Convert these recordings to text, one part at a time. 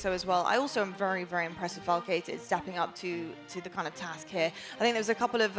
so as well. I also am very, very impressed with Falcated stepping up to the kind of task here. I think there's a couple of,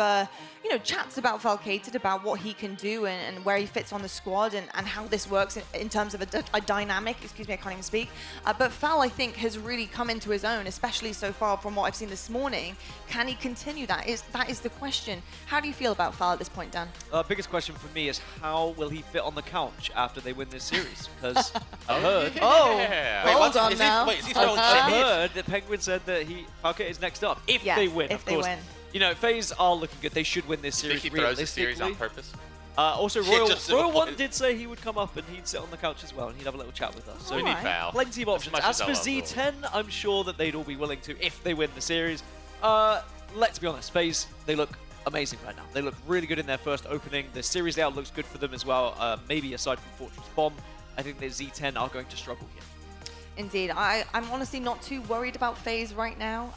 chats about Falcated, about what he can do and where he fits on the squad and how this works in terms of a dynamic. Excuse me, I can't even speak. But Fal, I think, has really come into his own, especially so far from what I've seen this morning. Can he continue that? That is the question. How do you feel about Fal at this point, Dan? Biggest question for me is how will he fit on the couch after they win this series? Because I heard. Hold on now. Is he throwing I shade? heard that Pznguin said that Falcated is next up if they win. If of they course. win. You know, FaZe are looking good. They should win this Do you series. think he throws the series on purpose? Also, Just Royal avoid- One did say he would come up and he'd sit on the couch as well, and he'd have a little chat with us. So We need Val. plenty of options. much As as for I love Z10, I'm sure that they'd all be willing to if they win the series. Let's be honest, FaZe, they look amazing right now. They look really good in their first opening. The series layout looks good for them as well, maybe aside from Fortress Bomb. I think that Z10 are going to struggle here. Indeed. I'm honestly not too worried about FaZe right now.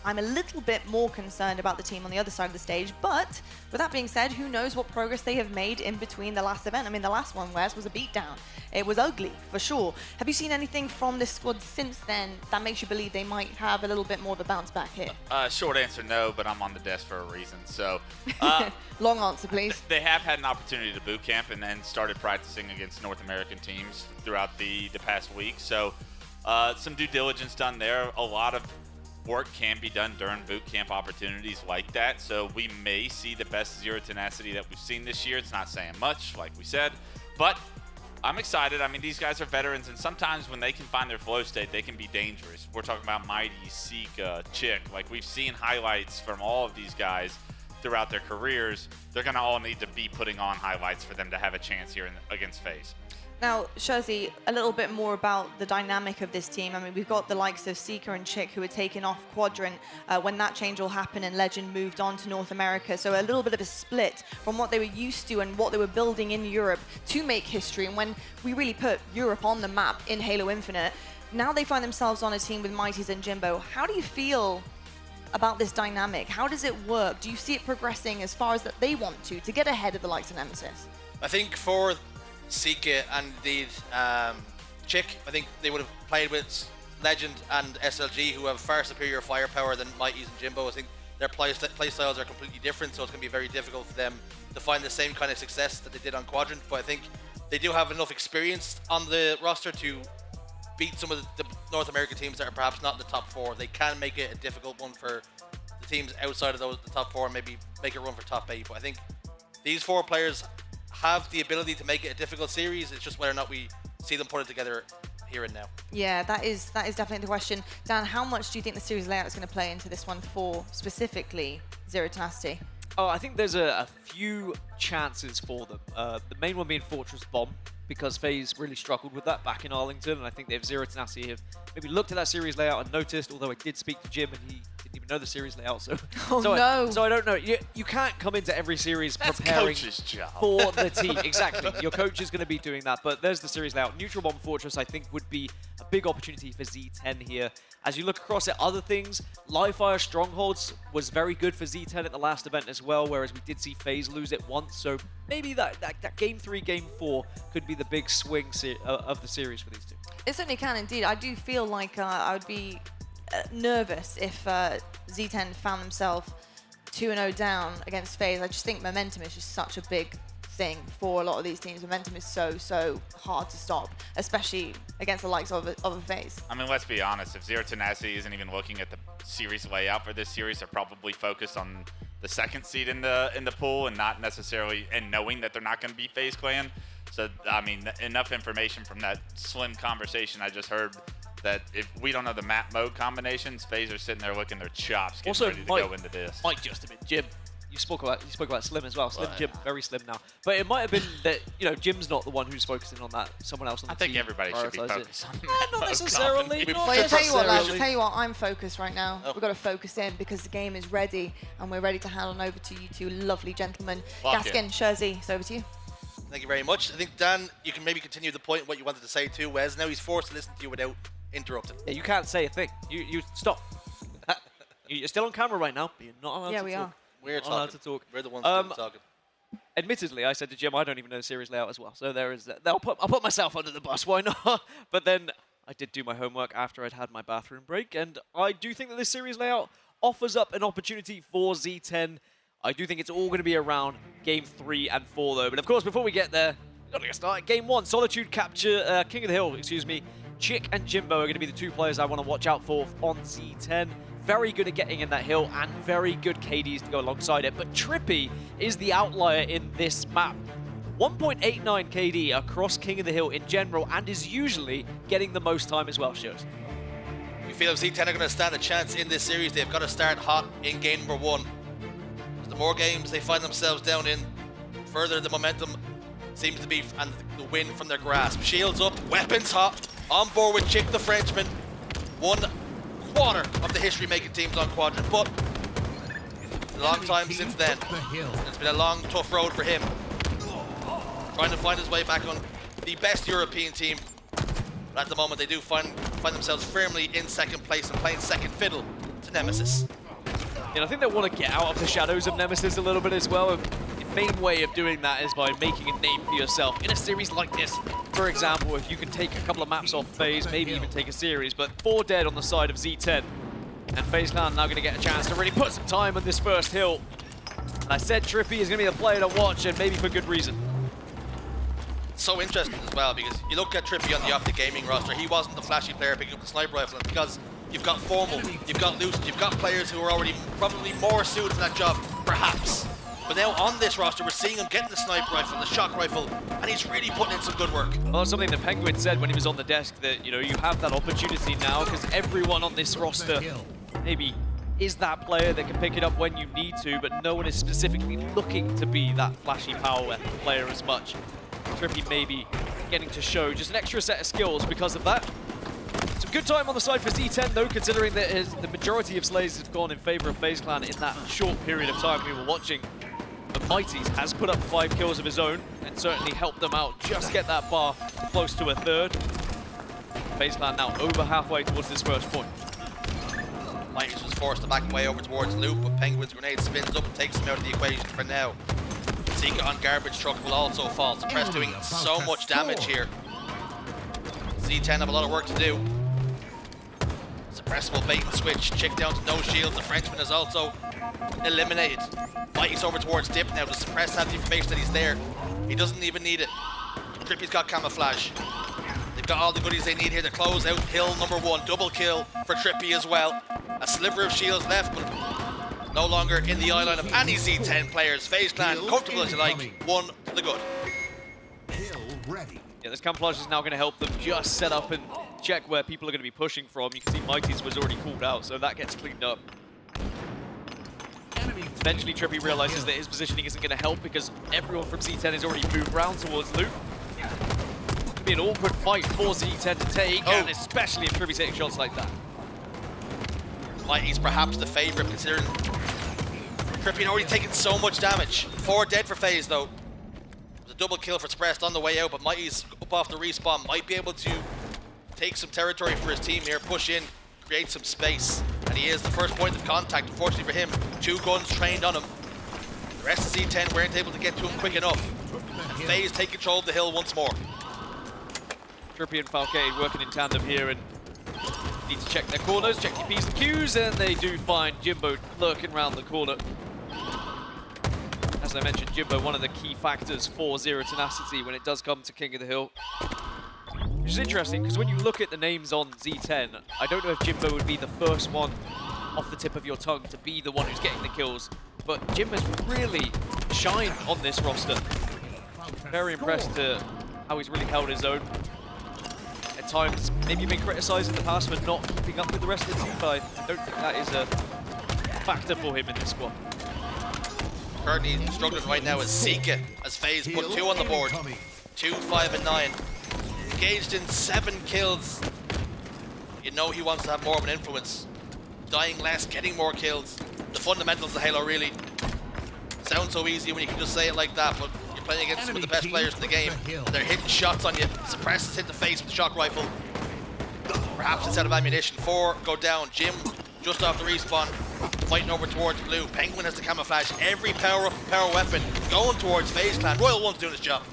I'm a little bit more concerned about the team on the other side of the stage, but with that being said, who knows what progress they have made in between the last event. I mean, the last one, Wes, was a beatdown. It was ugly, for sure. Have you seen anything from this squad since then that makes you believe they might have a little bit more of a bounce back here? Short answer, no, but I'm on the desk for a reason. So, Long answer, please. They have had an opportunity to boot camp and then started practicing against North American teams throughout the past week. So, some due diligence done there. A lot of work can be done during boot camp opportunities like that. So we may see the best Zero Tenacity that we've seen this year. It's not saying much, like we said, but I'm excited. I mean, these guys are veterans, and sometimes when they can find their flow state, they can be dangerous. We're talking about zMightys, Sica, TchiK. Like, we've seen highlights from all of these guys throughout their careers. They're going to all need to be putting on highlights for them to have a chance here against FaZe. Now, Shurzy, a little bit more about the dynamic of this team. I mean, we've got the likes of Sica and TchiK who were taken off Quadrant when that change all happened and Legend moved on to North America. So a little bit of a split from what they were used to and what they were building in Europe to make history. And when we really put Europe on the map in Halo Infinite, now they find themselves on a team with zMightys and Jimbo. How do you feel about this dynamic? How does it work? Do you see it progressing as far as that they want to get ahead of the likes of Nemesis? I think for Sica and indeed TchiK, I think they would have played with Legend and SLG, who have far superior firepower than zMightys and Jimbo. I think their play styles are completely different, so it's going to be very difficult for them to find the same kind of success that they did on Quadrant. But I think they do have enough experience on the roster to beat some of the North American teams that are perhaps not in the top four. They can make it a difficult one for the teams outside of the top four and maybe make a run for top 8. But I think these 4 players have the ability to make it a difficult series. It's just whether or not we see them put it together here and now. Yeah, that is definitely the question. Dan, how much do you think the series layout is going to play into this one for specifically Zero Tenacity? Oh, I think there's a few chances for them. The main one being Fortress Bomb, because FaZe really struggled with that back in Arlington, and I think they've Zero Tenacity have maybe looked at that series layout and noticed, although I did speak to Jim and he didn't even know the series layout, so I don't know. You can't come into every series preparing for the team. Exactly. Your coach is going to be doing that, but there's the series layout. Neutral Bomb Fortress, I think, would be a big opportunity for Z10 here. As you look across at other things, Livefire Strongholds was very good for Z10 at the last event as well, whereas we did see FaZe lose it once, so maybe that Game 3, Game 4 could be the big swing of the series for these two. It certainly can indeed. I do feel like I would be nervous if Z10 found themselves 2-0 down against FaZe. I just think momentum is just such a big thing for a lot of these teams. Momentum is so hard to stop, especially against the likes of a FaZe. I mean, let's be honest. If Zero Tenacity isn't even looking at the series layout for this series, they're probably focused on the 2nd seed in the pool and not necessarily knowing that they're not going to be FaZe Clan. So, I mean, enough information from that slim conversation I just heard that if we don't know the map mode combinations, FaZe are sitting there licking their chops, getting ready to go into this. Mike just a bit, Jim. You spoke about Slim as well. Slim Jim, very slim now. But it might have been that Jim's not the one who's focusing on that. Someone else on the team. I think everybody should be focused on not necessarily. Well, I'll tell you what, lads. I'll tell you what. I'm focused right now. We've got to focus in because the game is ready, and we're ready to hand on over to you two lovely gentlemen. Gaskin, Shurzy, it's over to you. Thank you very much. I think, Dan, you can maybe continue the point, what you wanted to say too, Wes. Now he's forced to listen to you without interrupting. Yeah, you can't say a thing. You stop. You're still on camera right now, but you're not allowed to talk. Yeah, we are. We're allowed to talk. We're the ones talking. Admittedly, I said to Jim, I don't even know the series layout as well. So there is that. I'll put myself under the bus. Why not? But then I did do my homework after I'd had my bathroom break, and I do think that this series layout offers up an opportunity for Z10. I do think it's all going to be around Game 3 and 4, though. But of course, before we get there, we've got to get started. Game 1, Solitude capture, King of the Hill, excuse me. TchiK and Jimbo are going to be the two players I want to watch out for on Z10. Very good at getting in that hill, and very good KDs to go alongside it. But TriPPPeY is the outlier in this map. 1.89 KD across King of the Hill in general, and is usually getting the most time as well, Shows. You feel if Z10 are going to stand a chance in this series, they've got to start hot in game number 1. The more games they find themselves down in, further the momentum seems to be, and the win from their grasp. Shields up, weapons hot, on board with TchiK the Frenchman. 1/4 of the history-making teams on Quadrant, but it's a long time since then. It's been a long, tough road for him. Trying to find his way back on the best European team. But at the moment, they do find themselves firmly in second place and playing second fiddle to Nemesis. And I think they want to get out of the shadows of Nemesis a little bit as well. The main way of doing that is by making a name for yourself in a series like this. For example, if you can take a couple of maps off FaZe, maybe even take a series, but 4 dead on the side of Z10. And FaZe Clan now going to get a chance to really put some time on this first hill. And I said TriPPPeY is going to be the player to watch, and maybe for good reason. So interesting as well, because you look at TriPPPeY on the Optic Gaming roster, he wasn't the flashy player picking up the sniper rifle, and because you've got Formal, you've got Lucid, you've got players who are already probably more suited to that job, perhaps. But now on this roster, we're seeing him getting the sniper rifle, the shock rifle, and he's really putting in some good work. Well, that's something that Pznguin said when he was on the desk, that, you know, you have that opportunity now because everyone on this roster maybe is that player that can pick it up when you need to, but no one is specifically looking to be that flashy power weapon player as much. TriPPPeY maybe getting to show just an extra set of skills because of that. Some good time on the side for Z10 though, considering that the majority of slays have gone in favor of FaZe Clan in that short period of time we were watching. But zMightys has put up 5 kills of his own and certainly helped them out just get that bar close to a third. FaZe Clan now over halfway towards this first point. zMightys was forced to back away over towards Loop, but Penguin's grenade spins up and takes him out of the equation for now. Sica on garbage truck will also fall. Suppress doing so much damage here. Z10 have a lot of work to do. Suppress will bait and switch. TchiK down to no shield. The Frenchman is also eliminated. zMightys over towards Dip now. Does Suppress have the information that he's there? He doesn't even need it. TriPPPeY's got camouflage. They've got all the goodies they need here to close out hill number 1. Double kill for TriPPPeY as well. A sliver of shields left, but no longer in the eye line of any Z10 players. FaZe Clan, comfortable as you like, 1 to the good. Yeah, this camouflage is now going to help them just set up and check where people are going to be pushing from. You can see zMightys was already called out, so that gets cleaned up. Eventually, TriPPPeY realizes that his positioning isn't going to help because everyone from Z10 has already moved around towards Loop. It's going to be an awkward fight for Z10 to take, and especially if TriPPPeY's hitting shots like that. zMightys perhaps the favourite, considering TriPPPeY already taken so much damage. 4 dead for FaZe though. It was a double kill for Suppressed on the way out, but zMightys up off the respawn might be able to take some territory for his team here, push in, create some space. And he is the first point of contact, unfortunately for him. 2 guns trained on him. The rest of Z10 weren't able to get to him quick enough. And FaZe take control of the hill once more. TriPPPeY and Falcated working in tandem here, and need to check their corners, check your P's and Q's, and they do find Jimbo lurking around the corner. As I mentioned, Jimbo, one of the key factors for Zero Tenacity when it does come to King of the Hill. Which is interesting, because when you look at the names on Z10, I don't know if Jimbo would be the first one off the tip of your tongue to be the one who's getting the kills, but Jimbo's really shined on this roster. Very impressed to how he's really held his own. At times, maybe been criticised in the past for not keeping up with the rest of the team, but I don't think that is a factor for him in this squad. Currently struggling right now is Sica, as FaZe put 2 on the board. 2, 5, and 9. Engaged in 7 kills. You know he wants to have more of an influence. Dying less, getting more kills. The fundamentals of Halo really sound so easy when you can just say it like that, but you're playing against some of the best players in the game. And they're hitting shots on you. Suppress is hit the face with the shock rifle. Perhaps instead of ammunition. 4 go down. Jim just off the respawn, fighting over towards blue. Pznguin has the camouflage. Every power weapon going towards FaZe Clan. Royal One's doing his job.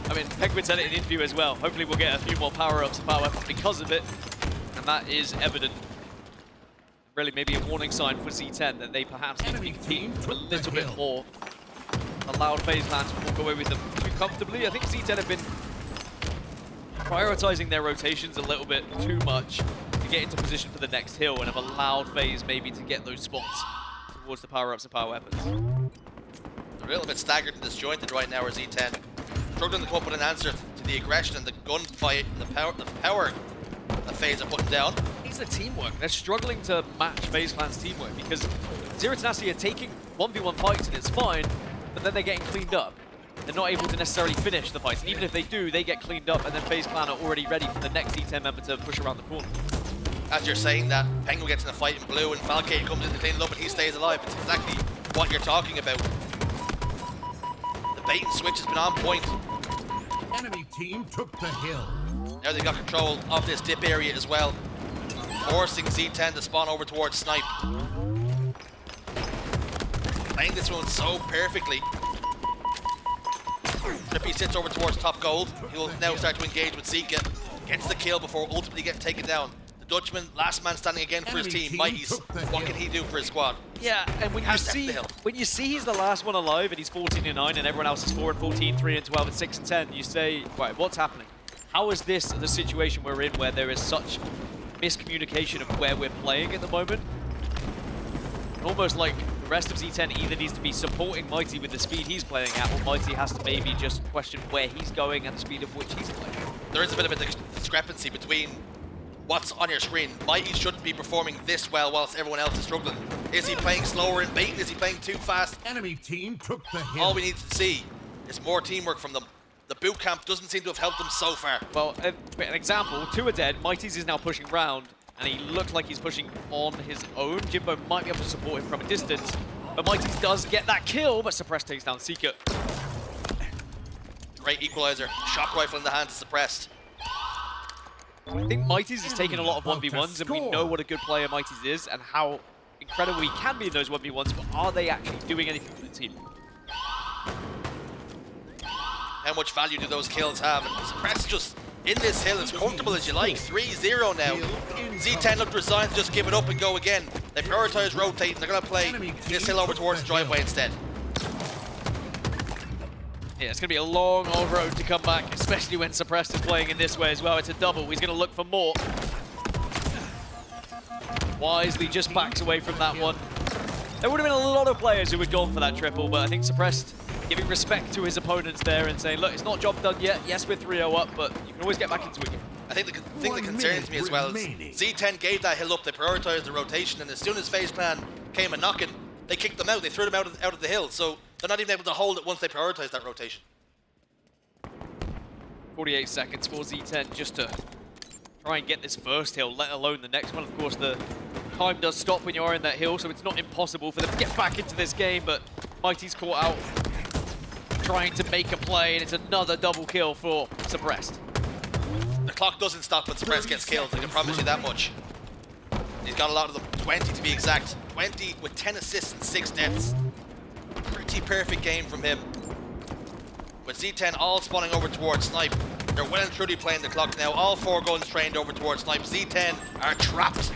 I mean, Pznguin said it in an interview as well. Hopefully we'll get a few more power-ups and power weapons because of it. And that is evident. Really maybe a warning sign for Z10 that they perhaps need to be competing a little bit more. Allowed FaZe Clan to walk away with them too comfortably. I think Z10 have been prioritizing their rotations a little bit too much to get into position for the next hill and have allowed FaZe maybe to get those spots towards the power-ups and power weapons. A little bit staggered and disjointed right now are Z10. Struggling to come up with an answer to the aggression and the gunfight and the power that FaZe are putting down. It's the teamwork. They're struggling to match FaZe Clan's teamwork because Zero Tenacity are taking 1v1 fights and it's fine, but then they're getting cleaned up. They're not able to necessarily finish the fights. And even if they do, they get cleaned up and then FaZe Clan are already ready for the next Z10 member to push around the corner. As you're saying that, Pznguin gets in a fight in blue and Falcated comes in to clean it up and he stays alive. It's exactly what you're talking about. The bait and switch has been on point. Enemy team took the hill. Now they've got control of this dip area as well, forcing Z10 to spawn over towards Snipe. Playing this one so perfectly. TriPPPeY sits over towards top gold. He'll now start to engage with Sica. Gets the kill before ultimately getting taken down. The Dutchman, last man standing again for his team, zMightys. What can he do for his squad? Yeah, and when you see he's the last one alive and he's 14-9 and everyone else is 4-14, 3-12, and 6-10, you say, right, what's happening? How is this the situation we're in where there is such miscommunication of where we're playing at the moment? Almost like the rest of Z10 either needs to be supporting Mighty with the speed he's playing at, or Mighty has to maybe just question where he's going and the speed of which he's playing. There is a bit of a discrepancy between what's on your screen. Mighty shouldn't be performing this well whilst everyone else is struggling. Is he playing slower and baiting? Is he playing too fast? Enemy team took the hill. All we need to see is more teamwork from them. The boot camp doesn't seem to have helped them so far. Well, an example, 2 are dead, Zmightys is now pushing round, and he looks like he's pushing on his own. Jimbo might be able to support him from a distance, but Zmightys does get that kill, but Suppressed takes down Sica. Great equalizer. Shock rifle in the hands of Suppressed. I think Zmightys is taking a lot of 1v1s, and we know what a good player Zmightys is, and how incredible he can be in those 1v1s, but are they actually doing anything for the team? How much value do those kills have? And Suppressed just in this hill as comfortable as you like. 3-0 now. Z10 looked resigned to just give it up and go again. They prioritize rotating. They're going to play this hill over towards the driveway instead. Yeah, it's going to be a long old road to come back, especially when Suppressed is playing in this way as well. It's a double. He's going to look for more. Wisely just backs away from that one. There would have been a lot of players who would gone for that triple, but I think Suppressed giving respect to his opponents there and saying, look, it's not job done yet. Yes, we're 3-0 up, but you can always get back into it again. I think the thing that concerns me as well is Z10 gave that hill up. They prioritized the rotation, and as soon as FaZe Clan came a knocking, they kicked them out. They threw them out of the hill, so they're not even able to hold it once they prioritize that rotation. 48 seconds for Z10 just to try and get this first hill, let alone the next one. Of course, the time does stop when you are in that hill, so it's not impossible for them to get back into this game, but Mighty's caught out trying to make a play, and it's another double kill for Suppressed. The clock doesn't stop when Suppressed gets killed, I can promise you that much. He's got a lot of them, 20 to be exact. 20 with 10 assists and 6 deaths. Pretty perfect game from him. With Z10 all spawning over towards Snipe, they're well and truly playing the clock now. All 4 guns trained over towards Snipe. Z10 are trapped.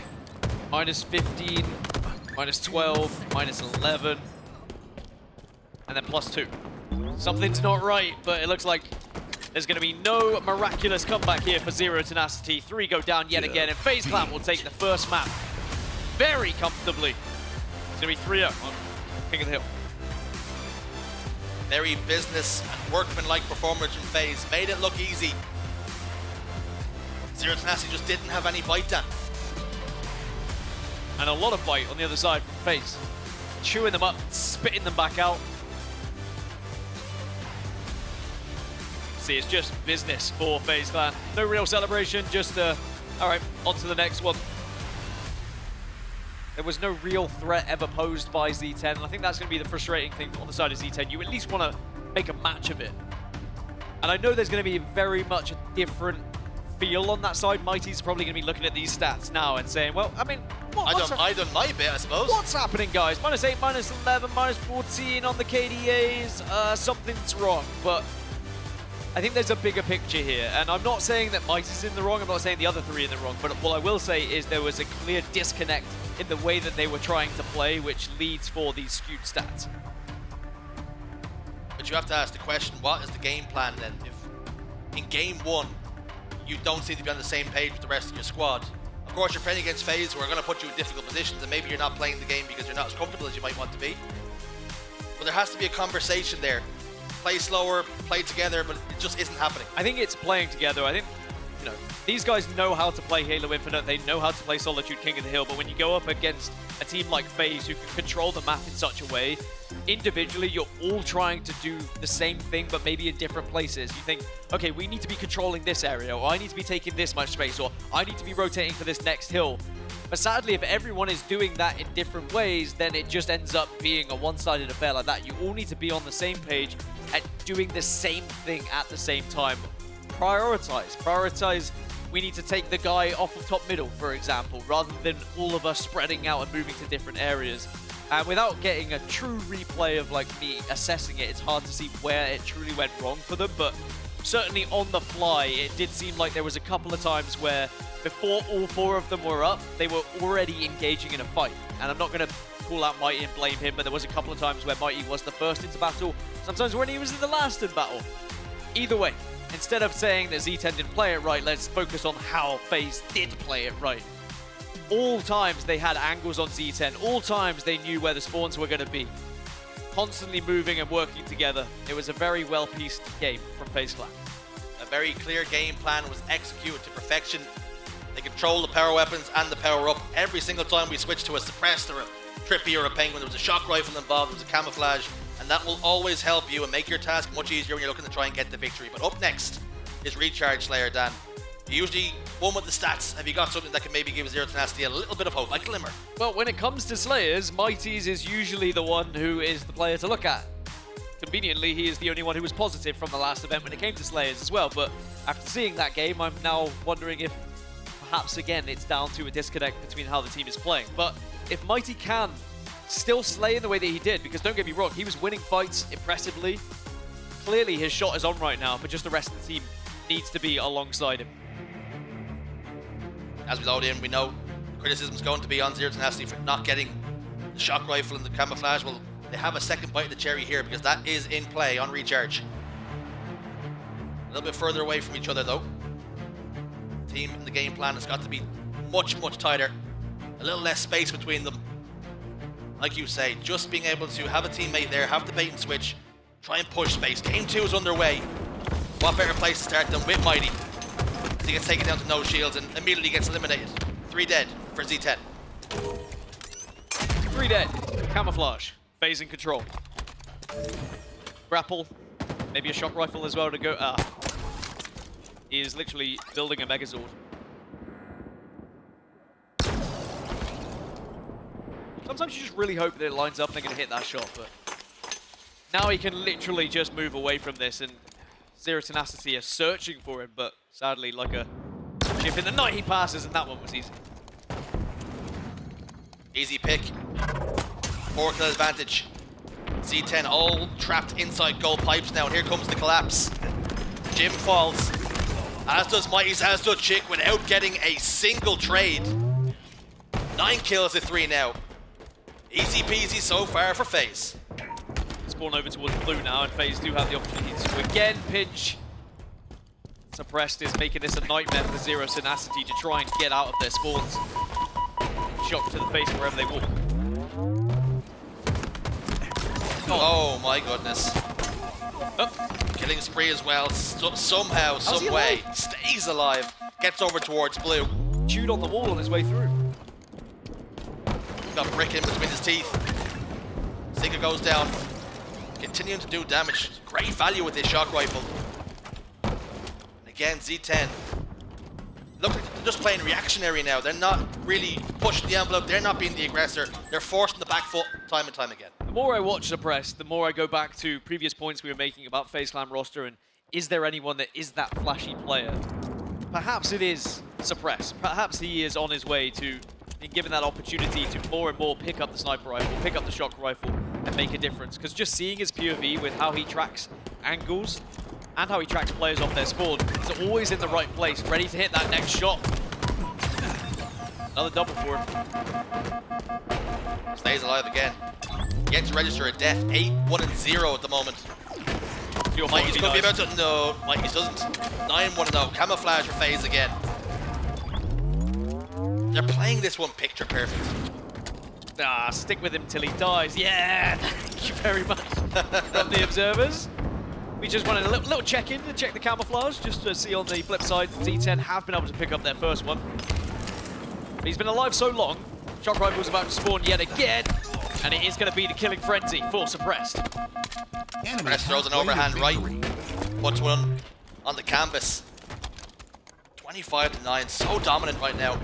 Minus 15, minus 12, minus 11, and then plus 2. Something's not right, but it looks like there's going to be no miraculous comeback here for Zero Tenacity. 3 go down yet again, and FaZe Clan will take the first map very comfortably. It's going to be 3-0 on King of the Hill. Very business and workman-like performance from FaZe. Made it look easy. Zero Tenacity just didn't have any bite down. And a lot of bite on the other side from FaZe. Chewing them up, spitting them back out. See, it's just business for FaZe Clan. No real celebration, just all right, on to the next one. There was no real threat ever posed by Z10, and I think that's going to be the frustrating thing on the side of Z10. You at least want to make a match of it. And I know there's going to be very much a different feel on that side. Mighty's probably going to be looking at these stats now and saying, well, I mean, I done my bit, I suppose. What's happening, guys? -8, -11, -14 on the KDAs. Something's wrong, but I think there's a bigger picture here, and I'm not saying that zMightys is in the wrong, I'm not saying the other three are in the wrong, but what I will say is there was a clear disconnect in the way that they were trying to play, which leads for these skewed stats. But you have to ask the question, what is the game plan then? If in game 1, you don't seem to be on the same page with the rest of your squad. Of course, you're playing against FaZe, who are going to put you in difficult positions, and maybe you're not playing the game because you're not as comfortable as you might want to be. But there has to be a conversation there. Play slower, play together, but it just isn't happening. I think it's playing together. I think, you know, these guys know how to play Halo Infinite. They know how to play Solitude King of the Hill. But when you go up against a team like FaZe who can control the map in such a way, individually, you're all trying to do the same thing, but maybe in different places. You think, okay, we need to be controlling this area, or I need to be taking this much space, or I need to be rotating for this next hill. But sadly, if everyone is doing that in different ways, then it just ends up being a one-sided affair like that. You all need to be on the same page and doing the same thing at the same time. Prioritize. We need to take the guy off of top middle, for example, rather than all of us spreading out and moving to different areas. And without getting a true replay of like me assessing it, it's hard to see where it truly went wrong for them. But certainly on the fly, it did seem like there was a couple of times where before all 4 of them were up, they were already engaging in a fight. And I'm not going to call out Mighty and blame him, but there was a couple of times where Mighty was the first into battle, sometimes when he was in the last in battle. Either way, instead of saying that Z10 didn't play it right, let's focus on how FaZe did play it right. All times they had angles on Z10, all times they knew where the spawns were going to be. Constantly moving and working together. It was a very well-pieced game from FaZe Clan. A very clear game plan was executed to perfection. They control the power weapons and the power up. Every single time we switched to a suppressed or a TriPPPeY or a Pznguin, there was a shock rifle involved, there was a camouflage, and that will always help you and make your task much easier when you're looking to try and get the victory. But up next is Recharge Slayer, Dan. You usually won with the stats. Have you got something that can maybe give Zero Tenacity a little bit of hope, like Glimmer? Well, when it comes to Slayers, zMightys is usually the one who is the player to look at. Conveniently, he is the only one who was positive from the last event when it came to Slayers as well, but after seeing that game, I'm now wondering if perhaps again it's down to a disconnect between how the team is playing. But if Mighty can still slay in the way that he did, because don't get me wrong, he was winning fights impressively. Clearly his shot is on right now, but just the rest of the team needs to be alongside him. As we load in, we know criticism's going to be on Zero Tenacity for not getting the shock rifle and the camouflage. Well, they have a second bite of the cherry here because that is in play on Recharge. A little bit further away from each other though. The team and the game plan has got to be much tighter. A little less space between them. Like you say, just being able to have a teammate there, have the bait and switch, try and push space. Game 2 is underway. What better place to start than with Mighty? He gets taken down to no shields and immediately gets eliminated. 3 dead for Z10. 3 dead. Camouflage. FaZe in control. Grapple. Maybe a shock rifle as well to go. He is literally building a Megazord. Sometimes you just really hope that it lines up and they're going to hit that shot, but now he can literally just move away from this, and Zero Tenacity are searching for him, but sadly, like a chip in the night, he passes, and that one was easy. Easy pick. 4 kill advantage. Z10 all trapped inside gold pipes now, and here comes the collapse. Jim falls, as does zMightys, as does TchiK, without getting a single trade. 9 kills to 3 now. Easy peasy so far for FaZe. Spawn over towards blue now, and FaZe do have the opportunity to again pinch. Suppressed is making this a nightmare for Zero Tenacity to try and get out of their spawns. Shock to the face wherever they walk. Oh my goodness. Oh. Killing spree as well, somehow, some way, stays alive. Gets over towards blue. Chewed on the wall on his way through. Got brick in between his teeth. Sica goes down. Continuing to do damage. Great value with this shock rifle. And again, Z10. Look, they're just playing reactionary now. They're not really pushing the envelope. They're not being the aggressor. They're forcing the back foot time and time again. The more I watch Suppressed, the more I go back to previous points we were making about FaZe Clan roster and is there anyone that is that flashy player? Perhaps it is Suppressed. Perhaps he is on his way to being given that opportunity to more and more pick up the sniper rifle, pick up the shock rifle, and make a difference. Because just seeing his POV with how he tracks angles and how he tracks players off their spawn. He's always in the right place, ready to hit that next shot. Another double for him. Stays alive again. Yet to register a death. 8-1-0 at the moment. Mikey's going to be about to... No, Mikey's doesn't. 9-1-0. Camouflage for FaZe again. They're playing this one picture perfect. Stick with him till he dies. Yeah, thank you very much from the observers. We just wanted a little check-in to check the camouflage, just to see on the flip side, Z10 have been able to pick up their first one. But he's been alive so long, Shock Rival's about to spawn yet again, and it is going to be the killing frenzy for Suppressed. Suppressed throws an overhand right, puts one on the canvas. 25-9, so dominant right now.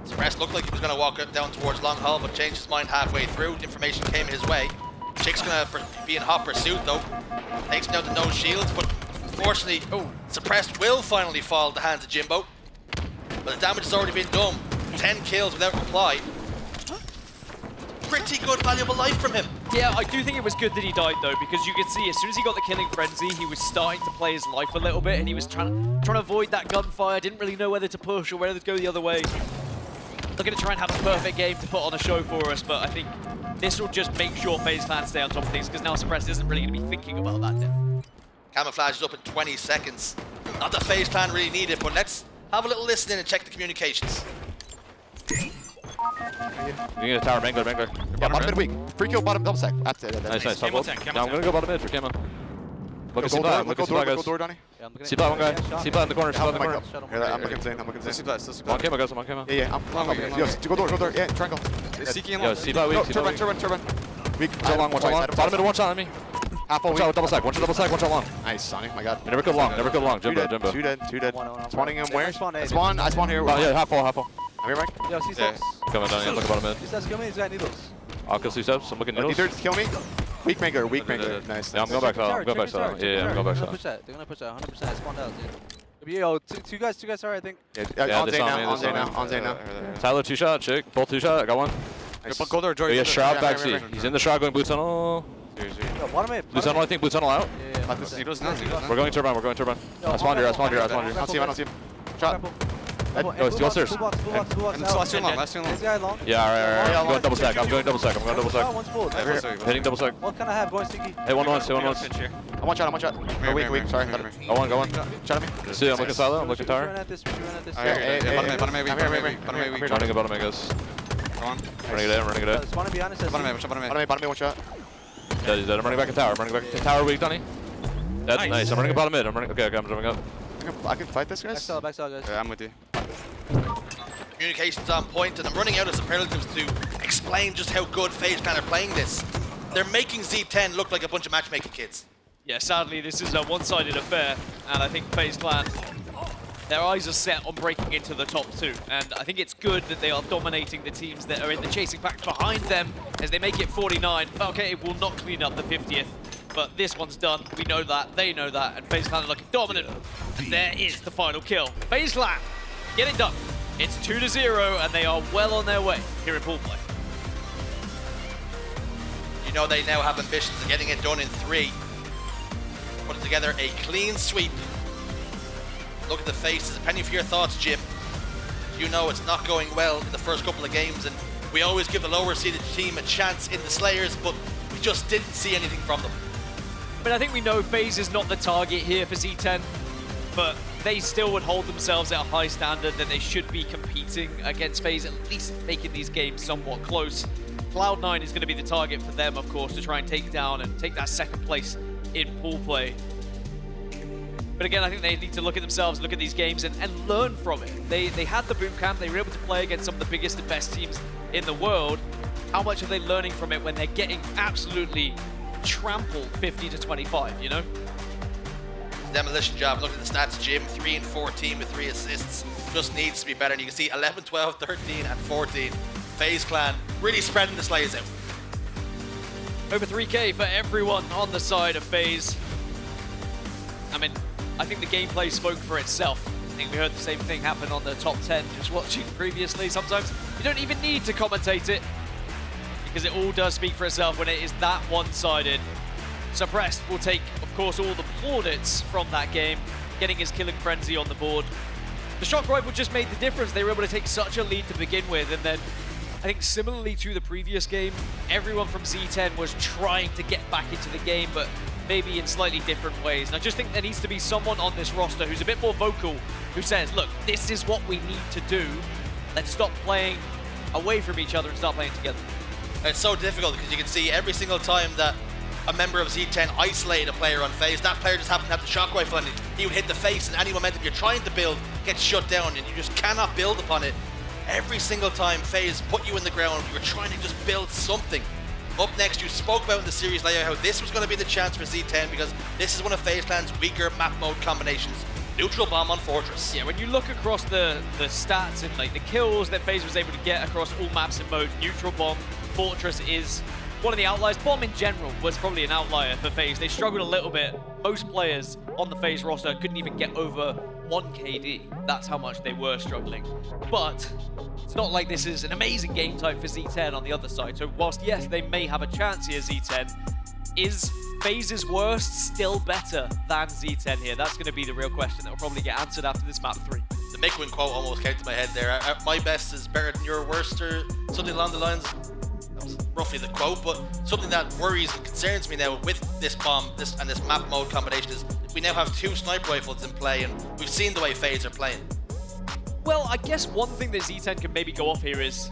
Suppressed looked like he was going to walk down towards long haul, but changed his mind halfway through. Information came his way. TchiK's going to be in hot pursuit though. Takes him down to no shields, but unfortunately, Suppressed will finally fall at the hands of Jimbo. But the damage has already been done. 10 kills without reply. Pretty good, valuable life from him. Yeah, I do think it was good that he died though, because you could see as soon as he got the killing frenzy, he was starting to play his life a little bit, and he was trying to avoid that gunfire. Didn't really know whether to push or whether to go the other way. Looking to try and have a perfect game to put on a show for us, but I think this will just make sure FaZe Clan stay on top of things, because now Suppressed isn't really going to be thinking about that death. Camouflage is up in 20 seconds. Not that FaZe Clan really need it, but let's have a little listen in and check the communications. You need a tower, Mangler. Yeah, bottom mid weak. Free kill, bottom double stack. Nice. Camo tank. Now I'm gonna go bottom mid for camo. Look at C-Plat, look at C-Plat, guys. C-Plat, one guy. C-Plat in the corner, C-Plat in the corner. I'm looking insane. I'm on camo, guys, I'm on camo. Yeah, I'm yo, go door. Yeah, triangle. Yo, C-Plat weak, Turbine. Weak. One shot long. Bottom mid, one shot on me. Half all One shot double stack, one shot long. Nice, Sonny. My God. Never go long, Jimbo. Two dead. Spawning him where? I spawn here. Oh yeah, half full. I'm here, Mike. Yo, C-Steps. Coming down, yeah, look at bottom mid. C-Steps, kill me, he's got needles. I'll kill C-Steps, I'm looking needles. Neither kill me. Weak maker. Nice. Yeah, I'm going back to that. Yeah, I'm going back to that. They're gonna push that 100%. I spawned out, dude. Yo, two guys are, I think. Yeah, on Zay now. Tyler, 2-shot, TchiK, both 2-shot, I got one. Go there, Joy. Yeah, Shroud back C. He's in the Shroud going blue tunnel. Yo, bottom mid. Blue tunnel, I think blue tunnel out. Yeah. We're going turbine. I spawned here. I don't see him. Shot. Yo, it's still upstairs. Full box Last too long. This guy long. Yeah, alright. I'm going double stack. I'm going double stack. One's full. Hitting double stack. What can I have? Going sticky. Hey, one once. I'm one shot. Oh, weak. Sorry. Go on. Shot at me. See, I'm looking silo. I'm looking tower. Run at this. Bottom mid, Running a bottom, I guess. Running it in. Just want to be honest. Bottom mid, one shot. Dead, he's dead. I'm running back in tower. Tower weak, Dunny. That's nice. I'm running a bottom mid. Okay, I'm jumping up. I can fight this, guys. Backside, guys. Yeah, I'm with you. Communications on point, and I'm running out of superlatives to explain just how good FaZe Clan are playing this. They're making Z10 look like a bunch of matchmaking kids. Yeah, sadly, this is a one-sided affair, and I think FaZe Clan, their eyes are set on breaking into the top 2, and I think it's good that they are dominating the teams that are in the chasing pack behind them as they make it 49. Falcated will not clean up the 50th, but this one's done. We know that, they know that, and FaZe Clan are looking dominant. And there is the final kill. FaZe Clan, get it done. It's 2-0, and they are well on their way here in pool play. You know they now have ambitions of getting it done in 3. Putting together a clean sweep. Look at the faces. A penny for your thoughts, Jim. You know it's not going well in the first couple of games, and we always give the lower seeded team a chance in the Slayers, but we just didn't see anything from them. But I think we know FaZe is not the target here for Z10, but they still would hold themselves at a high standard that they should be competing against FaZe, at least making these games somewhat close. Cloud9 is going to be the target for them, of course, to try and take down and take that second place in pool play. But again, I think they need to look at themselves, look at these games, and learn from it. They had the boot camp, they were able to play against some of the biggest and best teams in the world. How much are they learning from it when they're getting absolutely trampled 50-25, you know? Demolition job. Look at the stats, Jim. 3 and 14 with 3 assists. Just needs to be better. And you can see 11, 12, 13, and 14. FaZe Clan really spreading the Slayers out. Over 3K for everyone on the side of FaZe. I mean, I think the gameplay spoke for itself. I think we heard the same thing happen on the top 10 just watching previously. Sometimes you don't even need to commentate it because it all does speak for itself when it is that one-sided. Suppressed will take of course, all the plaudits from that game, getting his killing frenzy on the board. The shock rifle just made the difference. They were able to take such a lead to begin with, and then I think similarly to the previous game, everyone from Z10 was trying to get back into the game, but maybe in slightly different ways. And I just think there needs to be someone on this roster who's a bit more vocal, who says, look, this is what we need to do. Let's stop playing away from each other and start playing together. It's so difficult because you can see every single time that a member of Z10 isolated a player on FaZe, that player just happened to have the shock rifle and he would hit the face, and any momentum you're trying to build gets shut down and you just cannot build upon it. Every single time FaZe put you in the ground, you were trying to just build something. Up next, you spoke about in the series layout how this was going to be the chance for Z10 because this is one of FaZe Clan's weaker map mode combinations. Neutral bomb on Fortress. Yeah, when you look across the stats and like the kills that FaZe was able to get across all maps and modes, neutral bomb, Fortress is one of the outliers. Bomb in general was probably an outlier for FaZe. They struggled a little bit. Most players on the FaZe roster couldn't even get over 1 KD. That's how much they were struggling. But it's not like this is an amazing game type for Z10 on the other side. So whilst, yes, they may have a chance here, Z10, is FaZe's worst still better than Z10 here? That's going to be the real question that will probably get answered after this map 3. The Tznuin quote almost came to my head there. My best is better than your worst, or something along the lines. That was roughly the quote, but something that worries and concerns me now with this bomb and this map mode combination is we now have 2 sniper rifles in play, and we've seen the way FaZe are playing. Well, I guess one thing that Z10 can maybe go off here is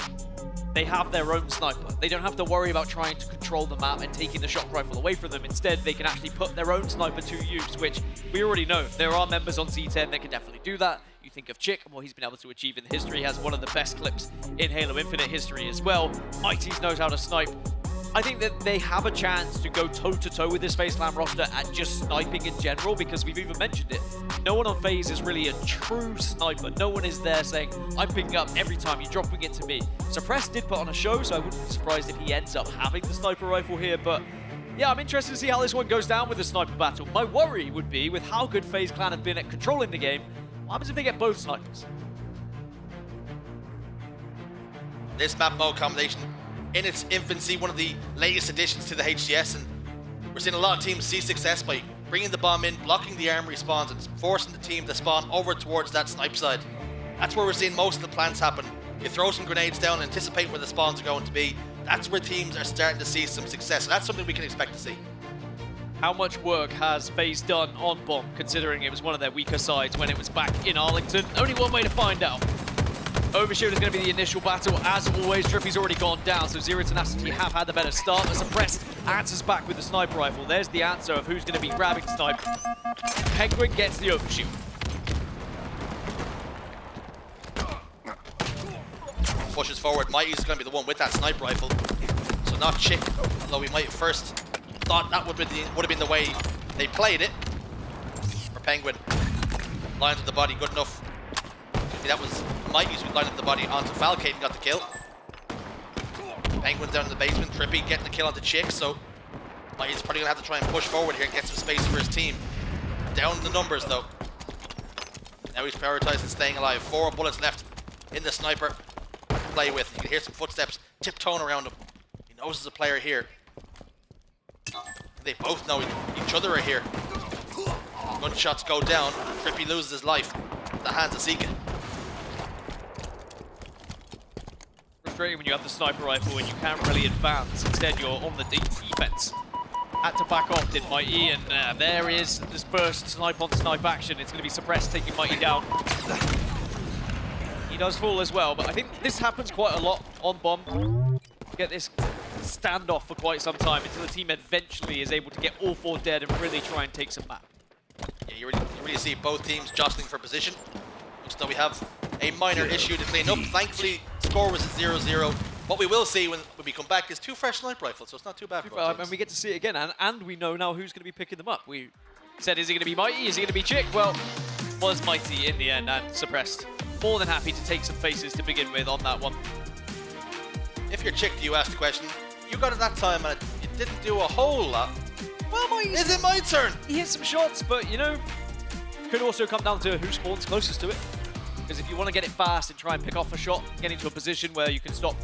they have their own sniper. They don't have to worry about trying to control the map and taking the shock rifle away from them. Instead, they can actually put their own sniper to use, which we already know. There are members on Z10 that can definitely do that. You think of TchiK and what he's been able to achieve in the history. He has one of the best clips in Halo Infinite history as well. zMightys knows how to snipe. I think that they have a chance to go toe-to-toe with this FaZe Clan roster at just sniping in general, because we've even mentioned it. No one on FaZe is really a true sniper. No one is there saying, I'm picking up every time, you're dropping it to me. Suppress did put on a show, so I wouldn't be surprised if he ends up having the sniper rifle here, but yeah, I'm interested to see how this one goes down with the sniper battle. My worry would be, with how good FaZe Clan have been at controlling the game, what happens if they get both snipers? This map mode combination, in its infancy, one of the latest additions to the HCS, and we're seeing a lot of teams see success by bringing the bomb in, blocking the armory spawns, and forcing the team to spawn over towards that snipe side. That's where we're seeing most of the plans happen. You throw some grenades down, anticipate where the spawns are going to be. That's where teams are starting to see some success. So that's something we can expect to see. How much work has FaZe done on Bomb, considering it was one of their weaker sides when it was back in Arlington? Only one way to find out. Overshield is going to be the initial battle. As always, TriPPPeY's already gone down, so Zero Tenacity have had the better start. The Suppressed answers back with the sniper rifle. There's the answer of who's going to be grabbing snipe. Pznguin gets the overshield. Pushes forward. zMightys is going to be the one with that sniper rifle. So not TchiK, although we might have first thought that would have been the way they played it. For Pznguin. Lines with the body, good enough. That was zMightys who lined up the body onto Falcated and got the kill. Pznguin's down in the basement. TriPPPeY getting the kill onto TchiK, so zMightys probably going to have to try and push forward here and get some space for his team. Down in the numbers, though. Now he's prioritizing staying alive. 4 bullets left in the sniper to play with. You can hear some footsteps tiptoeing around him. He knows there's a player here. They both know each other are here. Gunshots go down. TriPPPeY loses his life at the hands of Sica. Frustrating when you have the sniper rifle and you can't really advance. Instead, you're on the defense. Had to back off, did zMightys, and there is this burst snipe on snipe action. It's going to be Suppressed taking zMightys down. He does fall as well, but I think this happens quite a lot on Bomb. You get this standoff for quite some time until the team eventually is able to get all 4 dead and really try and take some map. Yeah, you really see both teams jostling for position. Looks though we have a minor issue to clean up. Thankfully, score was at 0-0. What we will see when we come back is 2 fresh sniper rifles, so it's not too bad for both teams. And we get to see it again, and we know now who's going to be picking them up. We said, is it going to be zMightys? Is it going to be TchiK? Well, was zMightys in the end, and Suppressed more than happy to take some faces to begin with on that one. If you're TchiK, you ask the question, you got it that time and you didn't do a whole lot. Well, is it my turn? He hit some shots, but you know, could also come down to who spawns closest to it. Because if you want to get it fast and try and pick off a shot, get into a position where you can stop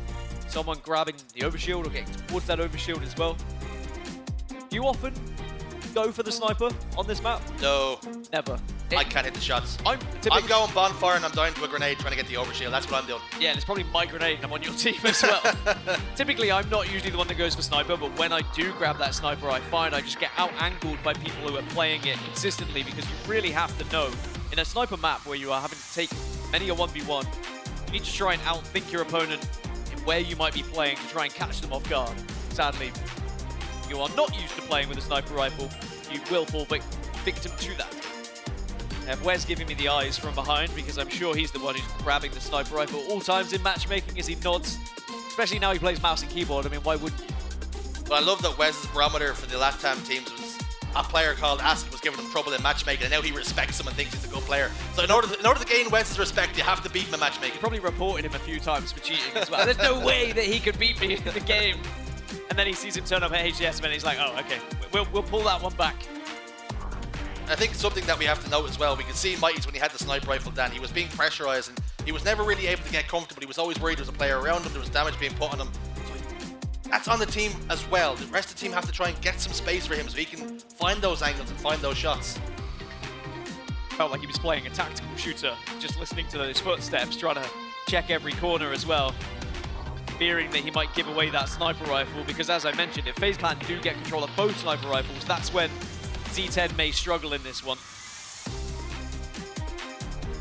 someone grabbing the overshield or getting towards that overshield as well. You often go for the sniper on this map? No. Never. I can't hit the shots. I'm going bonfire and I'm down to a grenade trying to get the overshield. That's what I'm doing. Yeah, and it's probably my grenade and I'm on your team as well. Typically, I'm not usually the one that goes for sniper, but when I do grab that sniper, I find I just get out-angled by people who are playing it consistently, because you really have to know, in a sniper map where you are having to take many a 1v1, you need to try and outthink your opponent in where you might be playing to try and catch them off guard. Sadly, if you are not used to playing with a sniper rifle, you will fall victim to that. Wes giving me the eyes from behind, because I'm sure he's the one who's grabbing the sniper rifle at all times in matchmaking as he nods. Especially now he plays mouse and keyboard. I mean, why wouldn't you? Well, I love that Wes's barometer for the LATAM teams was a player called Acid was giving him trouble in matchmaking, and now he respects him and thinks he's a good player. So in order to gain Wes's respect, you have to beat him in matchmaking. Probably reported him a few times for cheating as well. There's no way that he could beat me in the game. And then he sees him turn up at HCS and he's like, oh, okay, we'll pull that one back. I think something that we have to note as well, we can see Mighty's when he had the sniper rifle down, he was being pressurized and he was never really able to get comfortable. He was always worried there was a player around him, there was damage being put on him. So that's on the team as well. The rest of the team have to try and get some space for him so he can find those angles and find those shots. Felt like he was playing a tactical shooter, just listening to those footsteps, trying to check every corner as well, fearing that he might give away that sniper rifle, because as I mentioned, if FaZe Clan do get control of both sniper rifles, that's when Z10 may struggle in this one.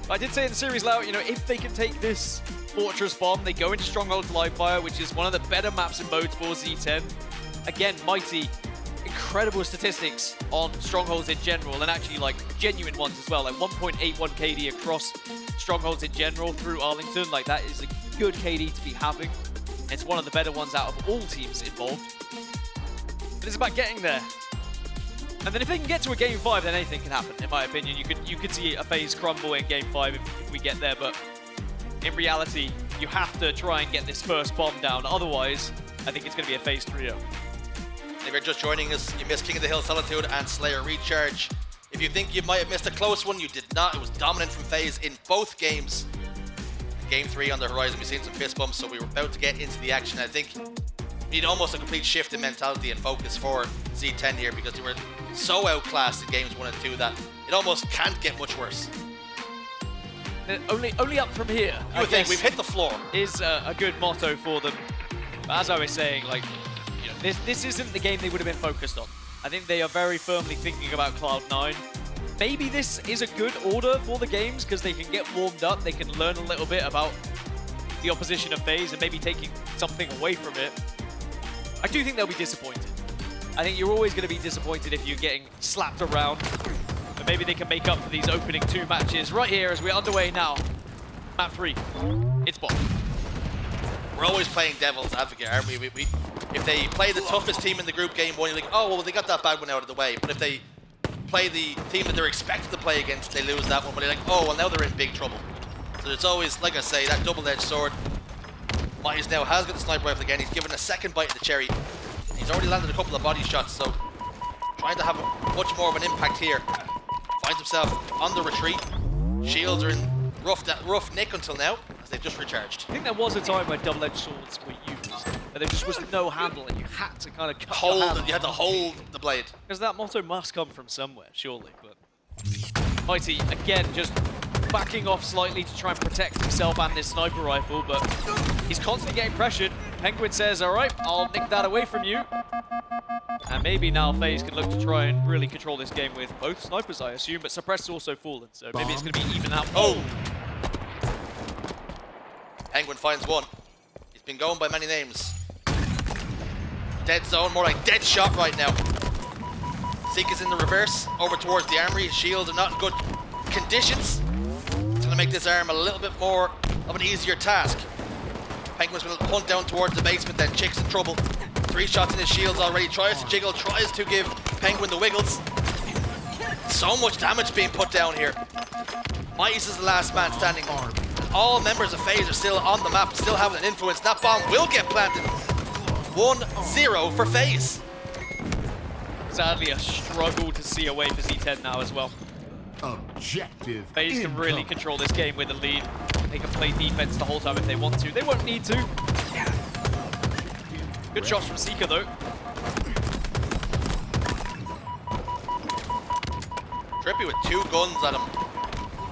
I did say in the series layout, you know, if they can take this Fortress bomb, they go into Stronghold live fire, which is one of the better maps and modes for Z10. Again, Mighty, incredible statistics on Strongholds in general, and actually like genuine ones as well, like 1.81 KD across Strongholds in general through Arlington. Like, that is a good KD to be having. It's one of the better ones out of all teams involved. But it's about getting there. And then if they can get to a Game 5, then anything can happen, in my opinion. You could see a FaZe crumble in Game 5 if we get there, but in reality, you have to try and get this first bomb down. Otherwise, I think it's going to be a FaZe 3-0. If you're just joining us, you missed King of the Hill Solitude and Slayer Recharge. If you think you might have missed a close one, you did not. It was dominant from FaZe in both games. Game 3 on the horizon, we've seen some fist bumps, so we were about to get into the action. I think we need almost a complete shift in mentality and focus for Z10 here, because they were so outclassed in games 1 and 2 that it almost can't get much worse. Only up from here. You would think we've hit the floor. Is a good motto for them. But as I was saying, like, you know, this isn't the game they would have been focused on. I think they are very firmly thinking about Cloud9. Maybe this is a good order for the games, because they can get warmed up, they can learn a little bit about the opposition of FaZe and maybe taking something away from it. I do think they'll be disappointed. I think you're always going to be disappointed if you're getting slapped around. But maybe they can make up for these opening 2 matches right here as we're underway now. Map 3, it's bomb. We're always playing devil's advocate, aren't we? If they play the toughest team in the group Game 1, you're like, oh, well, they got that bad one out of the way. But if they play the team that they're expected to play against, they lose that one, but they're like, oh, well, now they're in big trouble. So it's always, like I say, that double-edged sword. Mighty's now has got the sniper rifle again. He's given a second bite of the cherry. He's already landed a couple of body shots, so trying to have much more of an impact here. Finds himself on the retreat. Shields are in rough nick until now, as they've just recharged. I think there was a time when double-edged swords were used, but there just was no handle, and you had to kind of cut you had to hold the blade. Because that motto must come from somewhere, surely. But Mighty, again, just backing off slightly to try and protect himself and this sniper rifle, but he's constantly getting pressured. Pznguin says, all right, I'll nick that away from you. And maybe now FaZe can look to try and really control this game with both snipers, I assume, but Suppress's also fallen, so maybe it's going to be even out. Oh! Pznguin finds one. He's been going by many names. Dead zone, more like dead shot right now. Sica's in the reverse, over towards the armory. His shields are not in good conditions. It's gonna make this arm a little bit more of an easier task. Pznguin's gonna hunt down towards the basement, then TchiK's in trouble. 3 shots in his shields already, tries to jiggle, tries to give Pznguin the wiggles. So much damage being put down here. ZMightys is the last man standing. All members of FaZe are still on the map, still having an influence. That bomb will get planted. 1-0 for FaZe. Sadly, a struggle to see away for Z10 now as well. Objective. FaZe can really control this game with the lead. They can play defense the whole time if they want to. They won't need to. Good shots from Sica though. TriPPPeY with 2 guns at him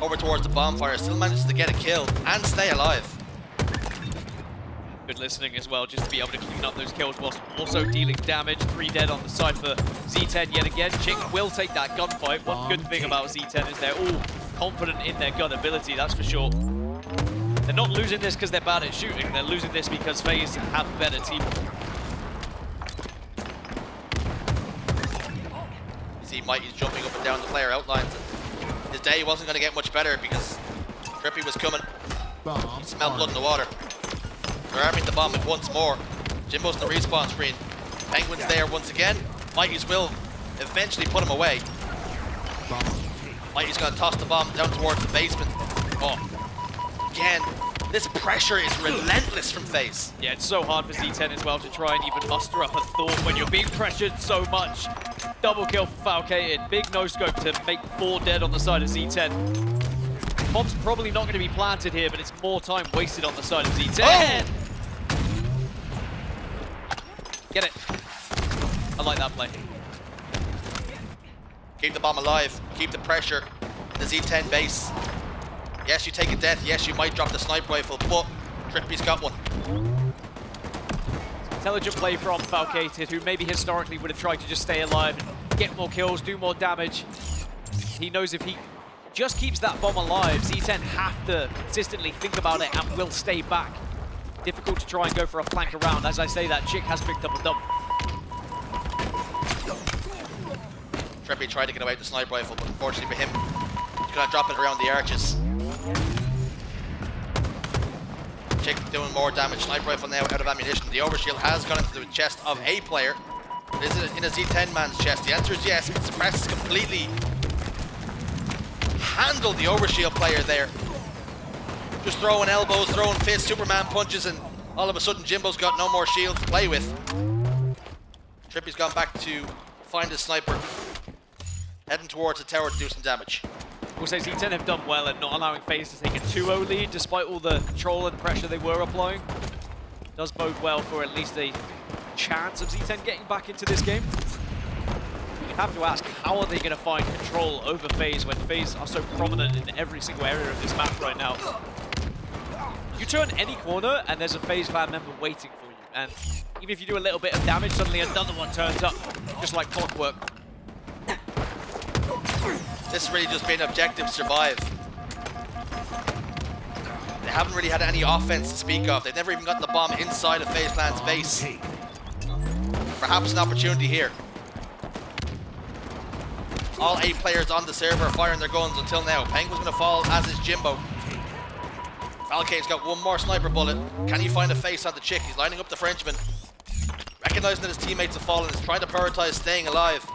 over towards the bonfire, still manages to get a kill and stay alive. Good listening as well, just to be able to clean up those kills whilst also dealing damage. 3 dead on the side for Z10 yet again. TchiK will take that gunfight. One good thing about Z10 is they're all confident in their gun ability, that's for sure. They're not losing this because they're bad at shooting, they're losing this because FaZe have a better team. You see Mighty's jumping up and down the player outlines. His day wasn't going to get much better because TriPPPeY was coming. He smelled blood in the water. They're arming the bomb once more. Jimbo's in the respawn screen. Pznguin's there once again. Mighty's will eventually put him away. Mighty's going to toss the bomb down towards the basement. Oh, again, this pressure is relentless from FaZe. Yeah, it's so hard for Z10 as well to try and even muster up a thought when you're being pressured so much. Double kill for Falcated. Big no-scope to make 4 dead on the side of Z10. Bomb's probably not going to be planted here, but it's more time wasted on the side of Z10. Oh! Get it. I like that play. Keep the bomb alive. Keep the pressure in the Z10 base. Yes, you take a death. Yes, you might drop the sniper rifle, but TriPPPeY's got one. Intelligent play from Falcated, who maybe historically would have tried to just stay alive and get more kills, do more damage. He knows if he just keeps that bomb alive, Z10 have to consistently think about it and will stay back. Difficult to try and go for a flank around. As I say that, TchiK has picked up a double. TriPPPeY tried to get away with the sniper rifle, but unfortunately for him, he's gonna drop it around the arches. TchiK doing more damage. Sniper rifle now out of ammunition. The overshield has gone into the chest of a player. Is it in a Z10 man's chest? The answer is yes, but Suppress has completely handled the overshield player there. Just throwing elbows, throwing fists, Superman punches, and all of a sudden Jimbo's got no more shield to play with. TriPPPeY's gone back to find his sniper, heading towards the tower to do some damage. We'll say Z10 have done well at not allowing FaZe to take a 2-0 lead, despite all the control and pressure they were applying. Does bode well for at least a chance of Z10 getting back into this game. You have to ask, how are they going to find control over FaZe when FaZe are so prominent in every single area of this map right now? You turn any corner and there's a FaZe clan member waiting for you, and even if you do a little bit of damage, suddenly another one turns up, just like clockwork. This has really just been objective survive. They haven't really had any offense to speak of. They've never even gotten the bomb inside of FaZe Clan's base. Perhaps an opportunity here. All 8 players on the server are firing their guns until now. Pznguin's going to fall, as is Jimbo. Falcated's got one more sniper bullet. Can he find a face on the TchiK? He's lining up the Frenchman. Recognizing that his teammates have fallen, is trying to prioritize staying alive.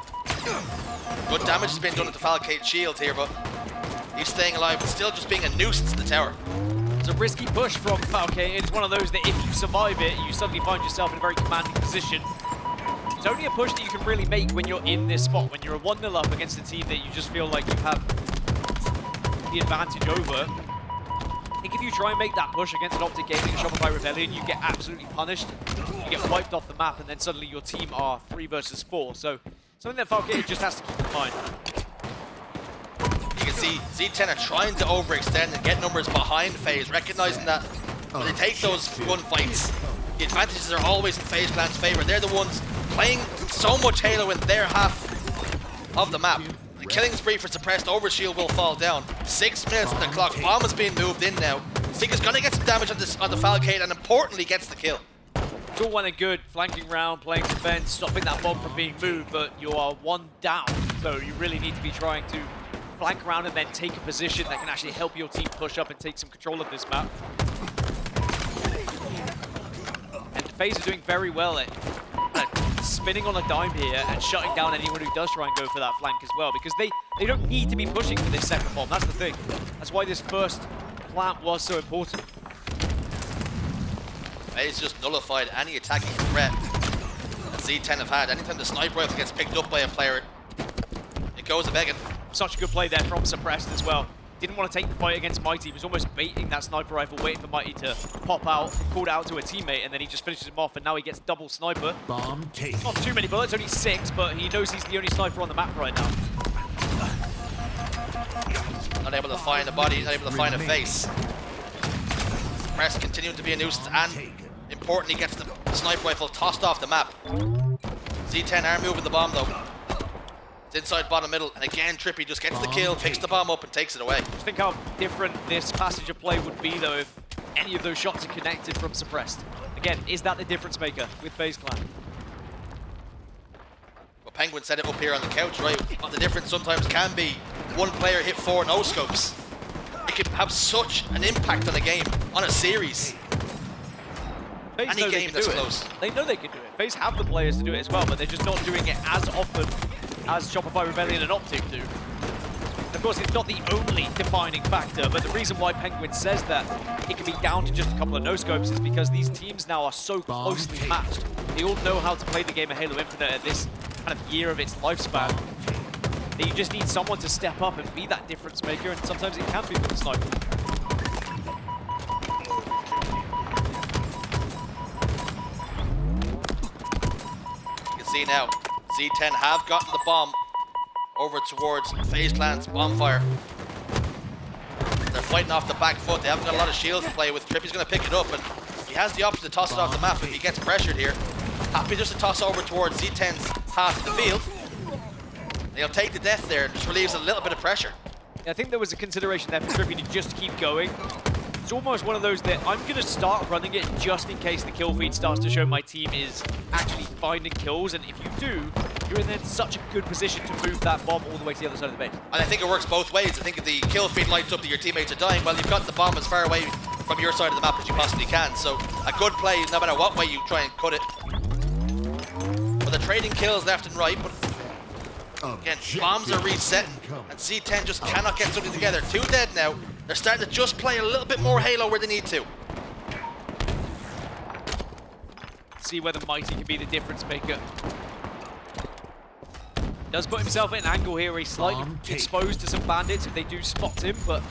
Good damage has been done to the Falcated shield here, but he's staying alive, but still just being a nuisance in the tower. It's a risky push from Falcated. It's one of those that if you survive it, you suddenly find yourself in a very commanding position. It's only a push that you can really make when you're in this spot, when you're a 1-0 up against a team that you just feel like you have the advantage over. I think if you try and make that push against an Optic Gaming and Shopify Rebellion, you get absolutely punished. You get wiped off the map, and then suddenly your team are 3 versus 4. So something that Falcated just has to keep in mind. You can see Z10 are trying to overextend and get numbers behind FaZe, recognizing that when they take those gunfights, the advantages are always in FaZe Clan's favor. They're the ones playing so much Halo in their half of the map. The killing spree for Suppressed Overshield will fall down. 6 minutes on the clock. Bomb is being moved in now. Sica's going to get some damage on the Falcade, and importantly gets the kill. It's all well and good, flanking round, playing defense, stopping that bomb from being moved, but you are 1 down. So you really need to be trying to flank around and then take a position that can actually help your team push up and take some control of this map. And FaZe are doing very well at spinning on a dime here and shutting down anyone who does try and go for that flank as well, because they don't need to be pushing for this second bomb. That's the thing. That's why this first plant was so important. FaZe just nullified any attacking threat that Z10 have had. Anytime the sniper rifle gets picked up by a player, it goes a-begging. Such a good play there from Suppressed as well. Didn't want to take the fight against Mighty. He was almost baiting that sniper rifle, waiting for Mighty to pop out, called out to a teammate, and then he just finishes him off, and now he gets double sniper. Bomb take. Not too many bullets, only 6, but he knows he's the only sniper on the map right now. Not able to find a body, not able to find a face. Press continuing to be a nuisance, and importantly gets the sniper rifle tossed off the map. Z10 are moving the bomb though. It's inside bottom middle, and again TriPPPeY just gets the kill, picks the bomb up and takes it away. Just think how different this passage of play would be though if any of those shots are connected from suppressed. Again, is that the difference maker with FaZe Clan? Well, Pznguin said it up here on the couch, right? What the difference sometimes can be one player hit 4 no-scopes. It can have such an impact on a game, on a series. FaZe Any game that's close. They know they can do it. FaZe have the players to do it as well, but they're just not doing it as often as Shopify Rebellion and Optic do. Of course, it's not the only defining factor, but the reason why Pznguin says that it can be down to just a couple of no-scopes is because these teams now are so closely matched. They all know how to play the game of Halo Infinite at this kind of year of its lifespan. That you just need someone to step up and be that difference maker, and sometimes it can be with the sniper. You can see now, Z10 have gotten the bomb over towards FaZe Clan's bonfire. They're fighting off the back foot. They haven't got a lot of shields to play with. TriPPPeY's going to pick it up, and he has the option to toss it off the map if he gets pressured here. Happy just to toss over towards Z10's half of the field. He'll take the death there and just relieves a little bit of pressure. Yeah, I think there was a consideration there for TriPPPeY to just keep going. It's almost one of those that I'm going to start running it just in case the kill feed starts to show my team is actually finding kills, and if you do, you're in then such a good position to move that bomb all the way to the other side of the base. And I think it works both ways. I think if the kill feed lights up that your teammates are dying, well, you've got the bomb as far away from your side of the map as you possibly can. So a good play, no matter what way you try and cut it. But the trading kills left and right, but again, bombs are resetting, and Z10 just cannot get something together. 2 dead now. They're starting to just play a little bit more Halo where they need to. See whether Mighty can be the difference maker. Does put himself in an angle here where he's slightly exposed to some bandits if they do spot him, but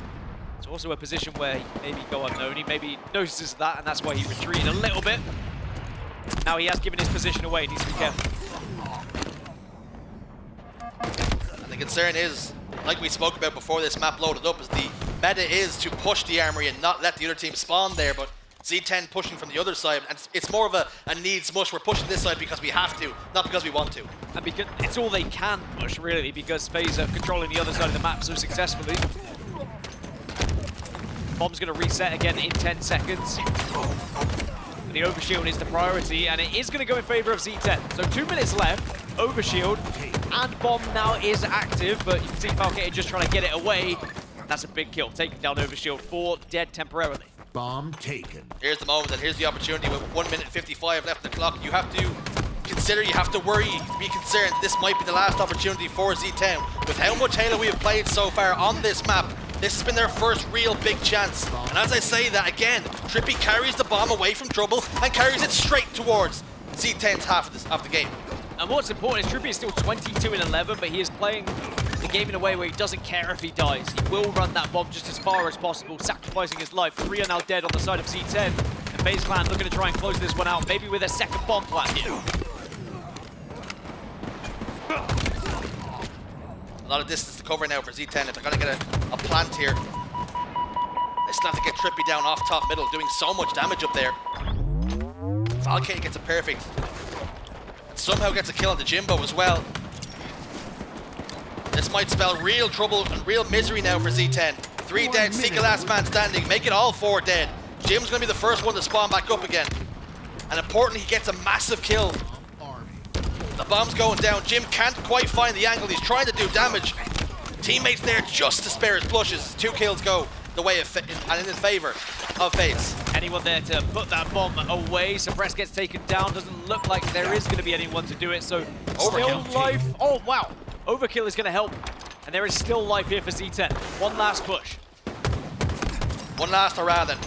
it's also a position where he maybe go unknown. He maybe notices that, and that's why he retreated a little bit. Now he has given his position away, he needs to be careful. And the concern is, like we spoke about before this map loaded up, is the meta is to push the armory and not let the other team spawn there, but Z10 pushing from the other side, and it's more of a needs mush. We're pushing this side because we have to, not because we want to. And because it's all they can push, really, because FaZe are controlling the other side of the map so successfully. Bomb's going to reset again in 10 seconds. The overshield is the priority, and it is going to go in favor of Z10. So 2 minutes left, overshield, and bomb now is active, but you can see Falcated just trying to get it away. That's a big kill, taking down overshield, 4 dead temporarily. Bomb taken. Here's the moment, and here's the opportunity with 1 minute 55 left on the clock. You have to consider, you have to worry, be concerned. This might be the last opportunity for Z10. With how much Halo we have played so far on this map, this has been their first real big chance. And as I say that again, TriPPPeY carries the bomb away from trouble and carries it straight towards Z10's half of the game. And what's important is TriPPPeY is still 22 and 11, but he is playing the game in a way where he doesn't care if he dies. He will run that bomb just as far as possible, sacrificing his life. 3 are now dead on the side of Z10. And FaZe Clan looking to try and close this one out, maybe with a second bomb plant here. A lot of distance to cover now for Z10 if they're going to get a plant here. They still have to get TriPPPeY down off top middle, doing so much damage up there. Falcated gets a perfect. And somehow gets a kill on the Jimbo as well. This might spell real trouble and real misery now for Z10. 3 dead, Sica last man standing, make it all 4 dead. Jim's going to be the first one to spawn back up again. And importantly, he gets a massive kill. The bomb's going down. Jim can't quite find the angle. He's trying to do damage. Teammates there just to spare his blushes. 2 kills go the way of and in favor of FaZe. Anyone there to put that bomb away. Suppress gets taken down. Doesn't look like there is going to be anyone to do it. So still life. Oh, wow. Overkill is going to help. And there is still life here for Z10. One last push. One last hurrah then.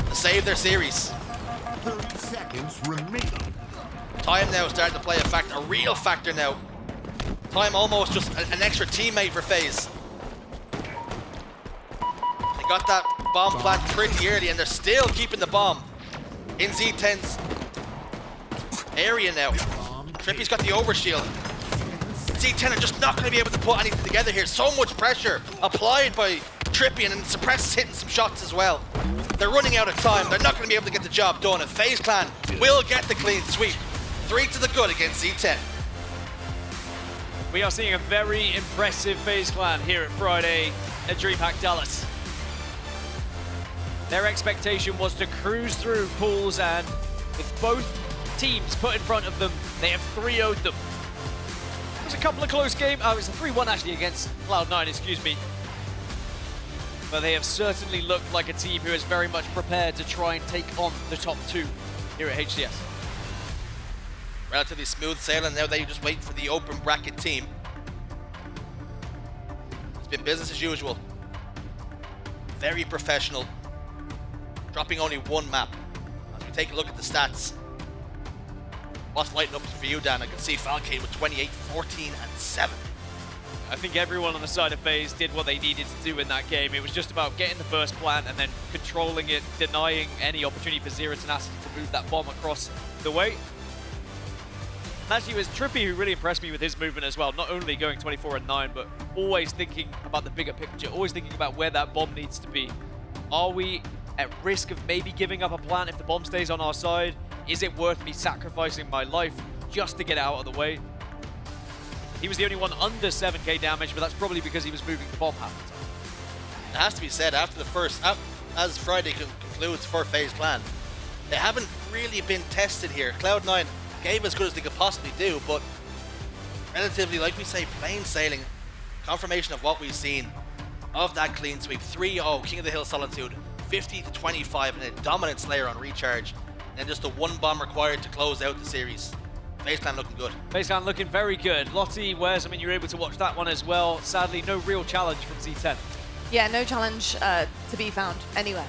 To save their series. 30 seconds remaining. Time now starting to play a factor, a real factor now. Time almost just an extra teammate for FaZe. They got that bomb plant pretty early, and they're still keeping the bomb in Z10's area now. TriPPPeY's got the overshield. Z10 are just not going to be able to put anything together here. So much pressure applied by TriPPPeY, and Suppress is hitting some shots as well. They're running out of time. They're not going to be able to get the job done. And FaZe Clan will get the clean sweep. 3 to the good against Z10. We are seeing a very impressive FaZe Clan here at Friday at DreamHack Dallas. Their expectation was to cruise through pools, and with both teams put in front of them, they have 3-0'd them. It was a couple of close games. Oh, it was a 3-1 actually against Cloud9, excuse me. But they have certainly looked like a team who is very much prepared to try and take on the top 2 here at HCS. Relatively smooth sailing. Now they just wait for the open bracket team. It's been business as usual. Very professional. Dropping only 1 map. As we take a look at the stats, what's lighting up for you, Dan? I can see Falcated with 28, 14, and 7. I think everyone on the side of FaZe did what they needed to do in that game. It was just about getting the first plant and then controlling it, denying any opportunity for Tenacity to move that bomb across the way. And actually, it was TriPPPeY who really impressed me with his movement as well. Not only going 24-9, but always thinking about the bigger picture, always thinking about where that bomb needs to be. Are we at risk of maybe giving up a plant if the bomb stays on our side? Is it worth me sacrificing my life just to get out of the way? He was the only one under 7k damage, but that's probably because he was moving the bomb half the time. It has to be said, after the first, as Friday concludes for FaZe Clan, they haven't really been tested here. Cloud9 gave as good as they could possibly do, but relatively, like we say, plain sailing. Confirmation of what we've seen of that clean sweep. 3-0, King of the Hill Solitude, 50-25, and a dominant Slayer on recharge. And just the 1 bomb required to close out the series. FaZe Clan looking good. FaZe Clan looking very good. Lottie, Wes, I mean, you're able to watch that one as well. Sadly, no real challenge from Z10. Yeah, no challenge to be found anywhere.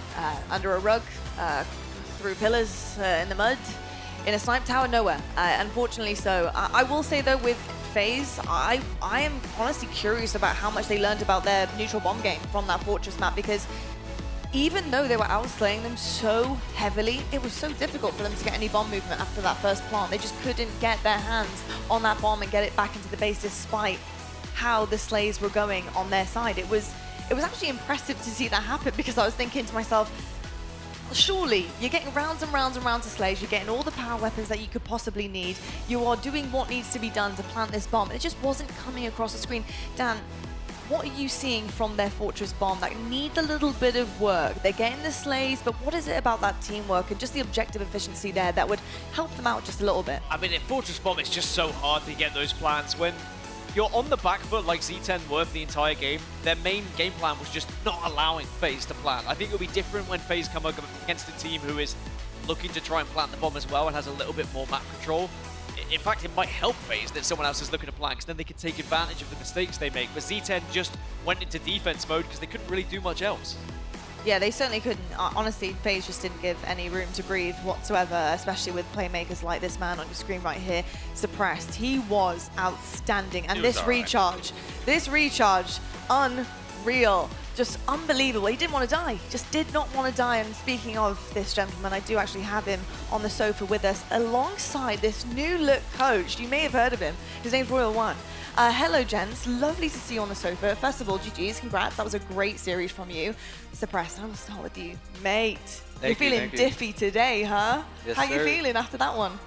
Under a rug, through pillars, in the mud, in a snipe tower, nowhere. Unfortunately so. I will say though, with FaZe, I am honestly curious about how much they learned about their neutral bomb game from that Fortress map, because even though they were outslaying them so heavily, it was so difficult for them to get any bomb movement after that first plant. They just couldn't get their hands on that bomb and get it back into the base despite how the slays were going on their side. It was actually impressive to see that happen, because I was thinking to myself, surely you're getting rounds and rounds and rounds of slays, you're getting all the power weapons that you could possibly need, you are doing what needs to be done to plant this bomb, and it just wasn't coming across the screen. Dan, what are you seeing from their Fortress bomb that needs a little bit of work? They're getting the slays, but what is it about that teamwork and just the objective efficiency there that would help them out just a little bit? I mean, in Fortress bomb, it's just so hard to get those plans. When you're on the back foot like Z10 were for the entire game, their main game plan was just not allowing FaZe to plant. I think it'll be different when FaZe come up against a team who is looking to try and plant the bomb as well and has a little bit more map control. In fact, it might help FaZe that someone else is looking to plant, because then they can take advantage of the mistakes they make. But Z10 just went into defense mode because they couldn't really do much else. Yeah, they certainly couldn't. Honestly, FaZe just didn't give any room to breathe whatsoever, especially with playmakers like this man on your screen right here, Suppressed. He was outstanding. And this recharge, unreal. Just unbelievable. He didn't want to die. Just did not want to die. And speaking of this gentleman, I do actually have him on the sofa with us alongside this new look coach. You may have heard of him. His name's Royal One. Hello, gents. Lovely to see you on the sofa. First of all, GG's. Congrats. That was a great series from you. Suppressed, I will start with you. Mate, you're feeling diffy today, huh? Yes, How you sir. feeling after that one?